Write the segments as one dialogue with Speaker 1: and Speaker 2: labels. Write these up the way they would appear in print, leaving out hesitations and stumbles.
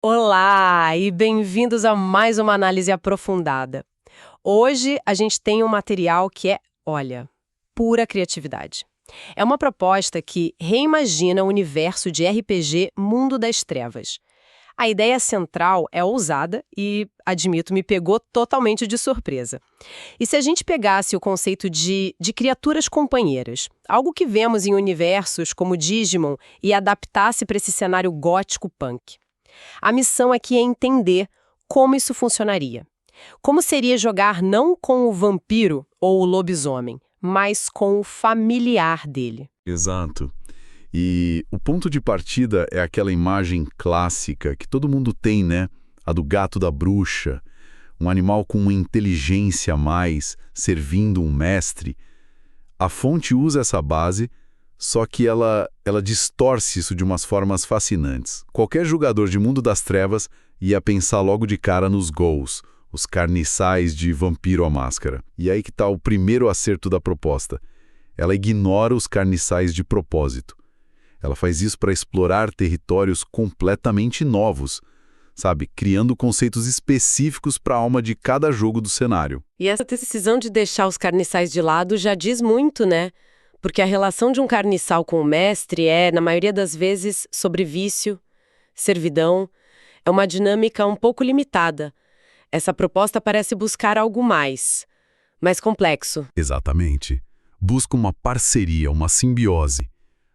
Speaker 1: Olá e bem-vindos a mais uma análise aprofundada. Hoje a gente tem um material que é, olha, pura criatividade. É uma proposta que reimagina o universo de RPG Mundo das Trevas. A ideia central é ousada e, admito, me pegou totalmente de surpresa. E se a gente pegasse o conceito de criaturas companheiras, algo que vemos em universos como Digimon, e adaptasse para esse cenário gótico punk? A missão aqui é entender como isso funcionaria. Como seria jogar não com o vampiro ou o lobisomem, mas com o familiar dele.
Speaker 2: Exato. E o ponto de partida é aquela imagem clássica que todo mundo tem, né? A do gato da bruxa, um animal com uma inteligência a mais, servindo um mestre. A fonte usa essa base, só que ela distorce isso de umas formas fascinantes. Qualquer jogador de Mundo das Trevas ia pensar logo de cara nos ghouls, os carniçais de Vampiro à Máscara. E aí que está o primeiro acerto da proposta. Ela ignora os carniçais de propósito. Ela faz isso para explorar territórios completamente novos, sabe? Criando conceitos específicos para a alma de cada jogo do cenário.
Speaker 1: E essa decisão de deixar os carniçais de lado já diz muito, né? Porque a relação de um carniçal com o mestre é, na maioria das vezes, sobre vício, servidão. É uma dinâmica um pouco limitada. Essa proposta parece buscar algo mais complexo.
Speaker 2: Exatamente. Busca uma parceria, uma simbiose.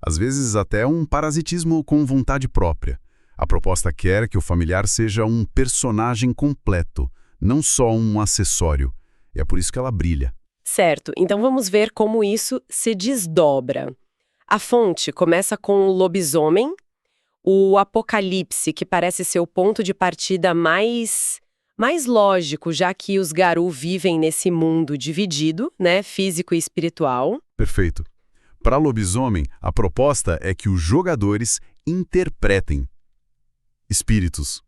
Speaker 2: Às vezes até um parasitismo com vontade própria. A proposta quer que o familiar seja um personagem completo, não só um acessório. E é por isso que ela brilha.
Speaker 1: Certo, então vamos ver como isso se desdobra. A fonte começa com o lobisomem, o apocalipse, que parece ser o ponto de partida mais lógico, já que os Garou vivem nesse mundo dividido, né, físico e espiritual.
Speaker 2: Perfeito. Para lobisomem, a proposta é que os jogadores interpretem espíritos.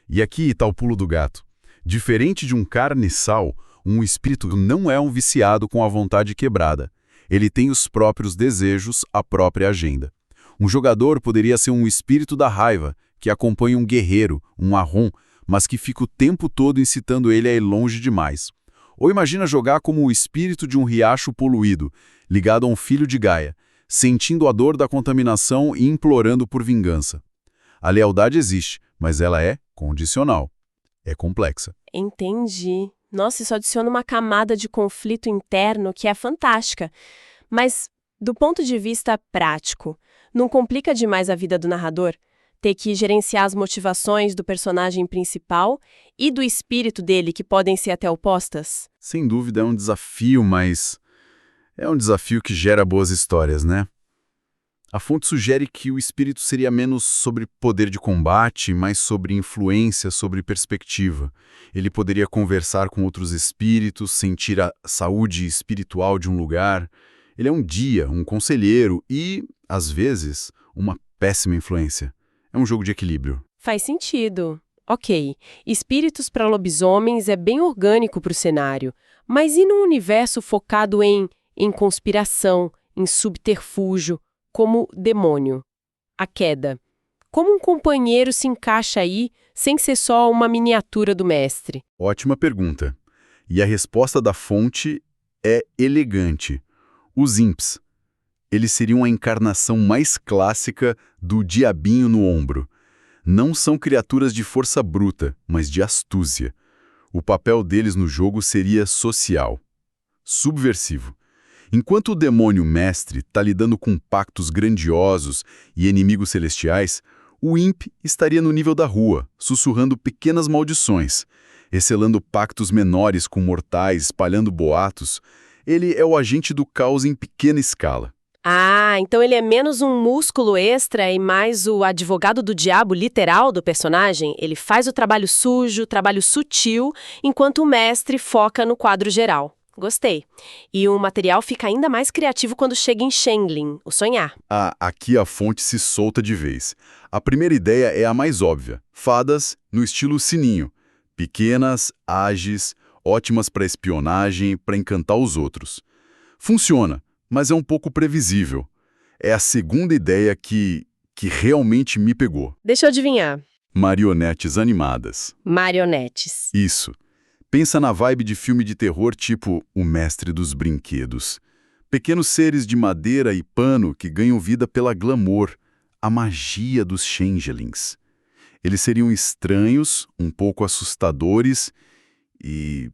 Speaker 2: E aqui está o pulo do gato. Diferente de um carniçal, um espírito não é um viciado com a vontade quebrada. Ele tem os próprios desejos, a própria agenda. Um jogador poderia ser um espírito da raiva, que acompanha um guerreiro, um Ahron, mas que fica o tempo todo incitando ele a ir longe demais. Ou imagina jogar como o espírito de um riacho poluído, ligado a um filho de Gaia, sentindo a dor da contaminação e implorando por vingança. A lealdade existe, mas ela é condicional. É complexa.
Speaker 1: Entendi. Nossa, isso adiciona uma camada de conflito interno que é fantástica. Mas, do ponto de vista prático, não complica demais a vida do narrador? Ter que gerenciar as motivações do personagem principal e do espírito dele, que podem ser até opostas?
Speaker 2: Sem dúvida é um desafio, mas é um desafio que gera boas histórias, né? A fonte sugere que o espírito seria menos sobre poder de combate, mais sobre influência, sobre perspectiva. Ele poderia conversar com outros espíritos, sentir a saúde espiritual de um lugar. Ele é um guia, um conselheiro e, às vezes, uma péssima influência. É um jogo de equilíbrio.
Speaker 1: Faz sentido. Ok, espíritos para lobisomens é bem orgânico para o cenário, mas e num universo focado em conspiração, em subterfúgio, como demônio? A queda. Como um companheiro se encaixa aí sem ser só uma miniatura do mestre?
Speaker 2: Ótima pergunta. E a resposta da fonte é elegante. Os imps. Eles seriam a encarnação mais clássica do diabinho no ombro. Não são criaturas de força bruta, mas de astúcia. O papel deles no jogo seria social, subversivo. Enquanto o demônio mestre está lidando com pactos grandiosos e inimigos celestiais, o imp estaria no nível da rua, sussurrando pequenas maldições, excelando pactos menores com mortais, espalhando boatos. Ele é o agente do caos em pequena escala.
Speaker 1: Ah, então ele é menos um músculo extra e mais o advogado do diabo literal do personagem? Ele faz o trabalho sujo, o trabalho sutil, enquanto o mestre foca no quadro geral. Gostei. E o material fica ainda mais criativo quando chega em Shenlin, o sonhar.
Speaker 2: Aqui a fonte se solta de vez. A primeira ideia é a mais óbvia. Fadas no estilo sininho. Pequenas, ágeis, ótimas para espionagem, para encantar os outros. Funciona, mas é um pouco previsível. É a segunda ideia que realmente me pegou.
Speaker 1: Deixa eu adivinhar.
Speaker 2: Marionetes animadas.
Speaker 1: Marionetes.
Speaker 2: Isso. Pensa na vibe de filme de terror tipo O Mestre dos Brinquedos. Pequenos seres de madeira e pano que ganham vida pela glamour, a magia dos changelings. Eles seriam estranhos, um pouco assustadores e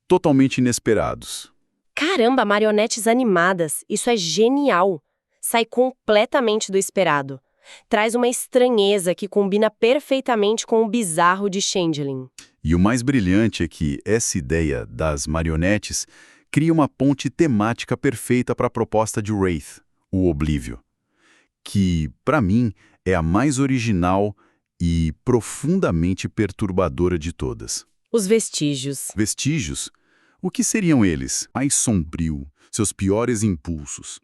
Speaker 2: totalmente inesperados.
Speaker 1: Caramba, marionetes animadas. Isso é genial. Sai completamente do esperado. Traz uma estranheza que combina perfeitamente com o bizarro de Changeling.
Speaker 2: E o mais brilhante é que essa ideia das marionetes cria uma ponte temática perfeita para a proposta de Wraith, o Oblívio, que, para mim, é a mais original e profundamente perturbadora de todas.
Speaker 1: Os vestígios.
Speaker 2: Vestígios? O que seriam eles? Mais sombrio, seus piores impulsos.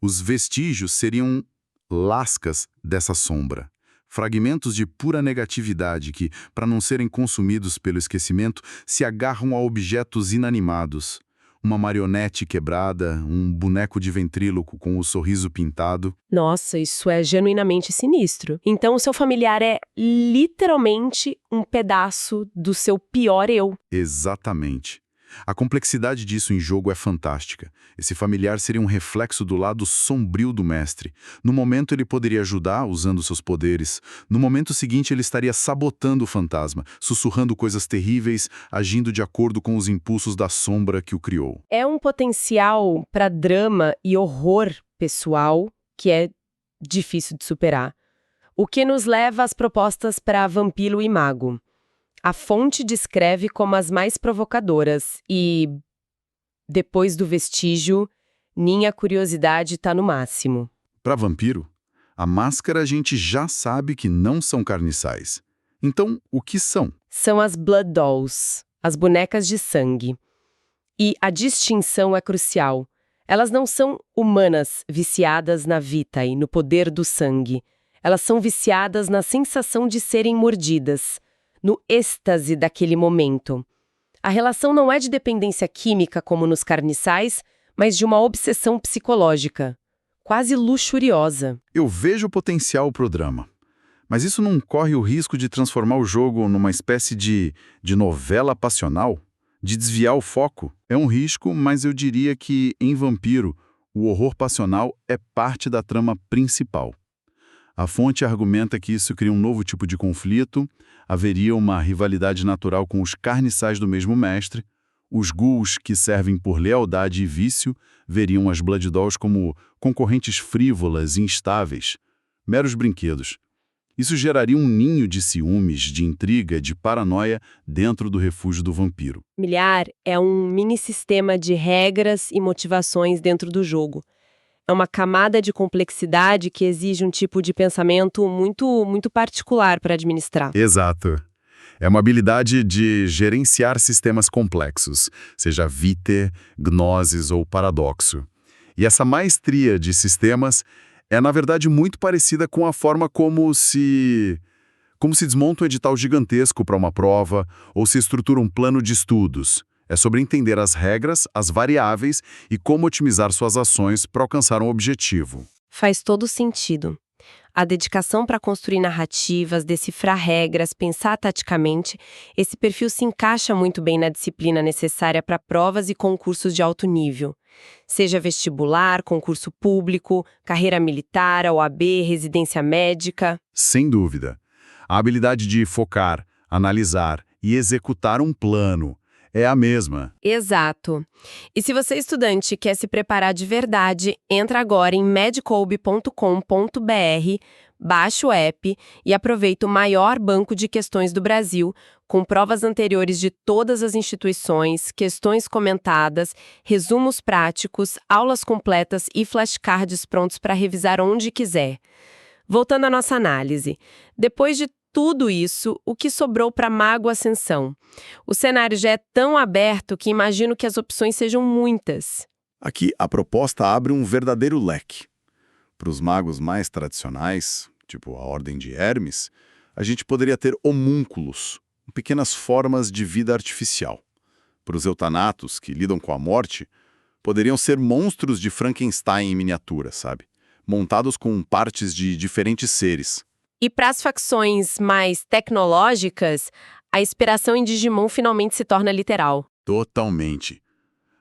Speaker 2: Os vestígios seriam lascas dessa sombra, fragmentos de pura negatividade que, para não serem consumidos pelo esquecimento, se agarram a objetos inanimados. Uma marionete quebrada, um boneco de ventríloco com o sorriso pintado.
Speaker 1: Nossa, isso é genuinamente sinistro. Então o seu familiar é literalmente um pedaço do seu pior eu.
Speaker 2: Exatamente. A complexidade disso em jogo é fantástica. Esse familiar seria um reflexo do lado sombrio do mestre. No momento ele poderia ajudar usando seus poderes. No momento seguinte ele estaria sabotando o fantasma, sussurrando coisas terríveis, agindo de acordo com os impulsos da sombra que o criou.
Speaker 1: É um potencial para drama e horror pessoal que é difícil de superar. O que nos leva às propostas para Vampiro e Mago. A fonte descreve como as mais provocadoras e, depois do vestígio, minha curiosidade está no máximo.
Speaker 2: Para vampiro, a máscara a gente já sabe que não são carniçais. Então, o que são?
Speaker 1: São as Blood Dolls, as bonecas de sangue. E a distinção é crucial. Elas não são humanas viciadas na vita e no poder do sangue. Elas são viciadas na sensação de serem mordidas, no êxtase daquele momento. A relação não é de dependência química como nos carniçais, mas de uma obsessão psicológica, quase luxuriosa.
Speaker 2: Eu vejo potencial pro drama. Mas isso não corre o risco de transformar o jogo numa espécie de novela passional? De desviar o foco? É um risco, mas eu diria que, em Vampiro, o horror passional é parte da trama principal. A fonte argumenta que isso cria um novo tipo de conflito, haveria uma rivalidade natural com os carniçais do mesmo mestre, os ghouls que servem por lealdade e vício veriam as Blood Dolls como concorrentes frívolas e instáveis, meros brinquedos. Isso geraria um ninho de ciúmes, de intriga, de paranoia dentro do refúgio do vampiro.
Speaker 1: Miliar é um mini-sistema de regras e motivações dentro do jogo. É uma camada de complexidade que exige um tipo de pensamento muito particular para administrar.
Speaker 2: Exato. É uma habilidade de gerenciar sistemas complexos, seja vite, gnosis ou paradoxo. E essa maestria de sistemas é, na verdade, muito parecida com a forma como se desmonta um edital gigantesco para uma prova ou se estrutura um plano de estudos. É sobre entender as regras, as variáveis e como otimizar suas ações para alcançar um objetivo.
Speaker 1: Faz todo sentido. A dedicação para construir narrativas, decifrar regras, pensar taticamente, esse perfil se encaixa muito bem na disciplina necessária para provas e concursos de alto nível. Seja vestibular, concurso público, carreira militar, OAB, residência médica.
Speaker 2: Sem dúvida. A habilidade de focar, analisar e executar um plano é a mesma.
Speaker 1: Exato. E se você, estudante, quer se preparar de verdade, entra agora em medcolb.com.br, baixa o app e aproveita o maior banco de questões do Brasil, com provas anteriores de todas as instituições, questões comentadas, resumos práticos, aulas completas e flashcards prontos para revisar onde quiser. Voltando à nossa análise. Depois de tudo isso, o que sobrou para Mago Ascensão? O cenário já é tão aberto que imagino que as opções sejam muitas.
Speaker 3: Aqui, a proposta abre um verdadeiro leque. Para os magos mais tradicionais, tipo a Ordem de Hermes, a gente poderia ter homúnculos, pequenas formas de vida artificial. Para os eutanatos, que lidam com a morte, poderiam ser monstros de Frankenstein em miniatura, sabe? Montados com partes de diferentes seres.
Speaker 1: E para as facções mais tecnológicas, a inspiração em Digimon finalmente se torna literal.
Speaker 3: Totalmente.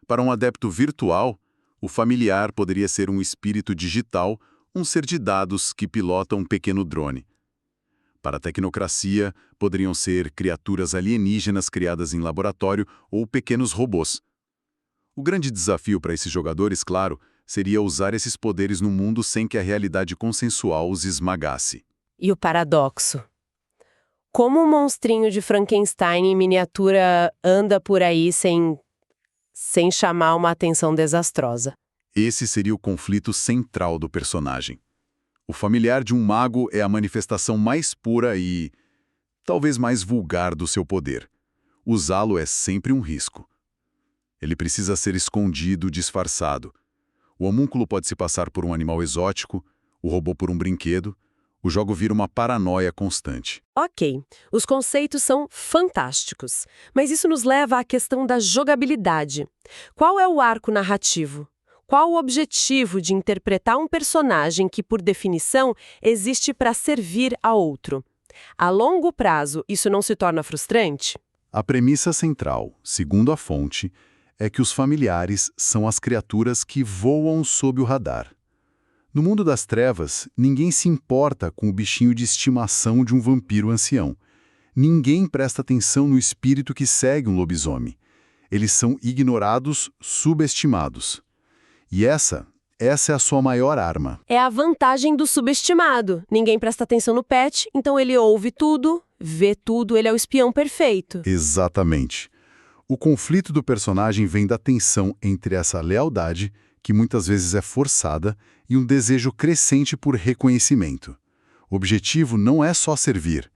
Speaker 3: Para um adepto virtual, o familiar poderia ser um espírito digital, um ser de dados que pilota um pequeno drone. Para a tecnocracia, poderiam ser criaturas alienígenas criadas em laboratório ou pequenos robôs. O grande desafio para esses jogadores, claro, seria usar esses poderes no mundo sem que a realidade consensual os esmagasse.
Speaker 1: E o paradoxo. Como um monstrinho de Frankenstein em miniatura anda por aí sem chamar uma atenção desastrosa?
Speaker 3: Esse seria o conflito central do personagem. O familiar de um mago é a manifestação mais pura e, talvez mais vulgar do seu poder. Usá-lo é sempre um risco. Ele precisa ser escondido, disfarçado. O homúnculo pode se passar por um animal exótico, o robô por um brinquedo. O jogo vira uma paranoia constante.
Speaker 1: Ok, os conceitos são fantásticos, mas isso nos leva à questão da jogabilidade. Qual é o arco narrativo? Qual o objetivo de interpretar um personagem que, por definição, existe para servir a outro? A longo prazo, isso não se torna frustrante?
Speaker 3: A premissa central, segundo a fonte, é que os familiares são as criaturas que voam sob o radar. No mundo das trevas, ninguém se importa com o bichinho de estimação de um vampiro ancião. Ninguém presta atenção no espírito que segue um lobisomem. Eles são ignorados, subestimados. E essa é a sua maior arma.
Speaker 1: É a vantagem do subestimado. Ninguém presta atenção no pet, então ele ouve tudo, vê tudo, ele é o espião perfeito.
Speaker 3: Exatamente. O conflito do personagem vem da tensão entre essa lealdade, que muitas vezes é forçada, e um desejo crescente por reconhecimento. O objetivo não é só servir,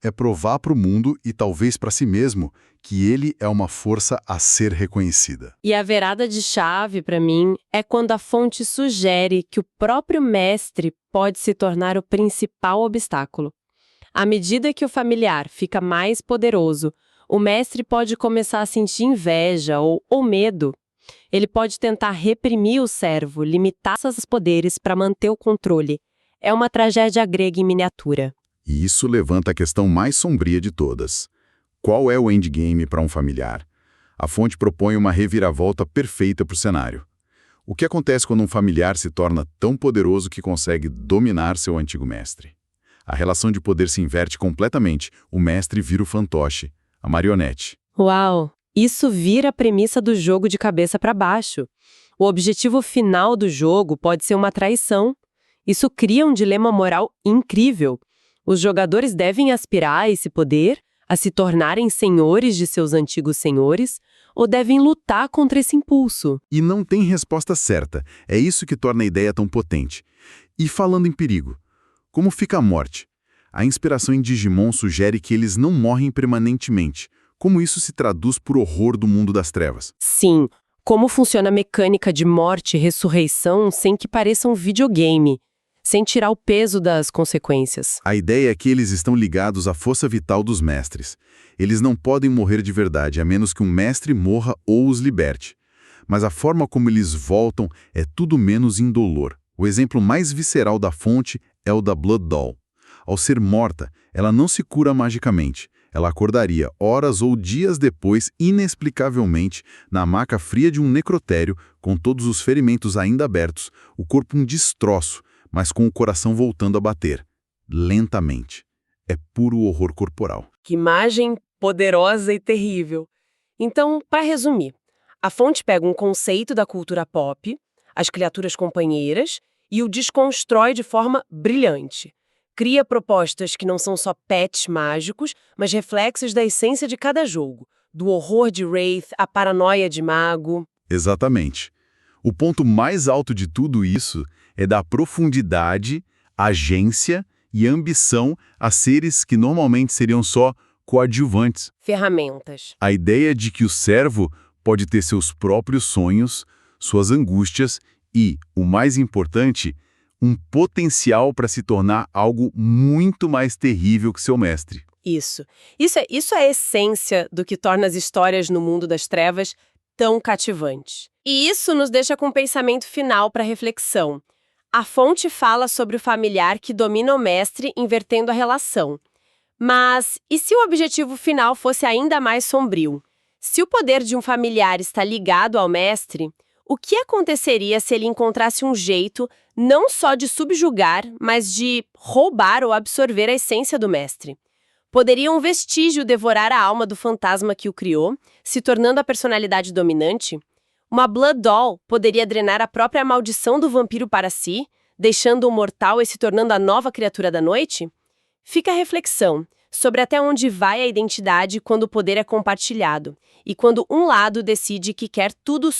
Speaker 3: é provar para o mundo e talvez para si mesmo que ele é uma força a ser reconhecida.
Speaker 1: E a virada de chave, para mim, é quando a fonte sugere que o próprio mestre pode se tornar o principal obstáculo. À medida que o familiar fica mais poderoso, o mestre pode começar a sentir inveja ou medo. Ele pode tentar reprimir o servo, limitar seus poderes para manter o controle. É uma tragédia grega em miniatura.
Speaker 3: E isso levanta a questão mais sombria de todas. Qual é o endgame para um familiar? A fonte propõe uma reviravolta perfeita para o cenário. O que acontece quando um familiar se torna tão poderoso que consegue dominar seu antigo mestre? A relação de poder se inverte completamente. O mestre vira o fantoche, a marionete.
Speaker 1: Uau! Isso vira a premissa do jogo de cabeça para baixo. O objetivo final do jogo pode ser uma traição. Isso cria um dilema moral incrível. Os jogadores devem aspirar a esse poder, a se tornarem senhores de seus antigos senhores, ou devem lutar contra esse impulso.
Speaker 3: E não tem resposta certa. É isso que torna a ideia tão potente. E falando em perigo, como fica a morte? A inspiração em Digimon sugere que eles não morrem permanentemente. Como isso se traduz por horror do mundo das trevas?
Speaker 1: Sim, como funciona a mecânica de morte e ressurreição sem que pareça um videogame, sem tirar o peso das consequências.
Speaker 3: A ideia é que eles estão ligados à força vital dos mestres. Eles não podem morrer de verdade, a menos que um mestre morra ou os liberte. Mas a forma como eles voltam é tudo menos indolor. O exemplo mais visceral da fonte é o da Blood Doll. Ao ser morta, ela não se cura magicamente. Ela acordaria horas ou dias depois, inexplicavelmente, na maca fria de um necrotério, com todos os ferimentos ainda abertos, o corpo um destroço, mas com o coração voltando a bater. Lentamente. É puro horror corporal.
Speaker 1: Que imagem poderosa e terrível. Então, para resumir, a fonte pega um conceito da cultura pop, as criaturas companheiras, e o desconstrói de forma brilhante. Cria propostas que não são só pets mágicos, mas reflexos da essência de cada jogo, do horror de Wraith à paranoia de mago.
Speaker 3: Exatamente. O ponto mais alto de tudo isso é dar profundidade, agência e ambição a seres que normalmente seriam só coadjuvantes.
Speaker 1: Ferramentas.
Speaker 3: A ideia de que o servo pode ter seus próprios sonhos, suas angústias e, o mais importante, um potencial para se tornar algo muito mais terrível que seu mestre.
Speaker 1: Isso é a essência do que torna as histórias no mundo das trevas tão cativantes. E isso nos deixa com um pensamento final para reflexão. A fonte fala sobre o familiar que domina o mestre, invertendo a relação. Mas e se o objetivo final fosse ainda mais sombrio? Se o poder de um familiar está ligado ao mestre, o que aconteceria se ele encontrasse um jeito não só de subjugar, mas de roubar ou absorver a essência do mestre? Poderia um vestígio devorar a alma do fantasma que o criou, se tornando a personalidade dominante? Uma Blood Doll poderia drenar a própria maldição do vampiro para si, deixando o mortal e se tornando a nova criatura da noite? Fica a reflexão sobre até onde vai a identidade quando o poder é compartilhado, e quando um lado decide que quer tudo só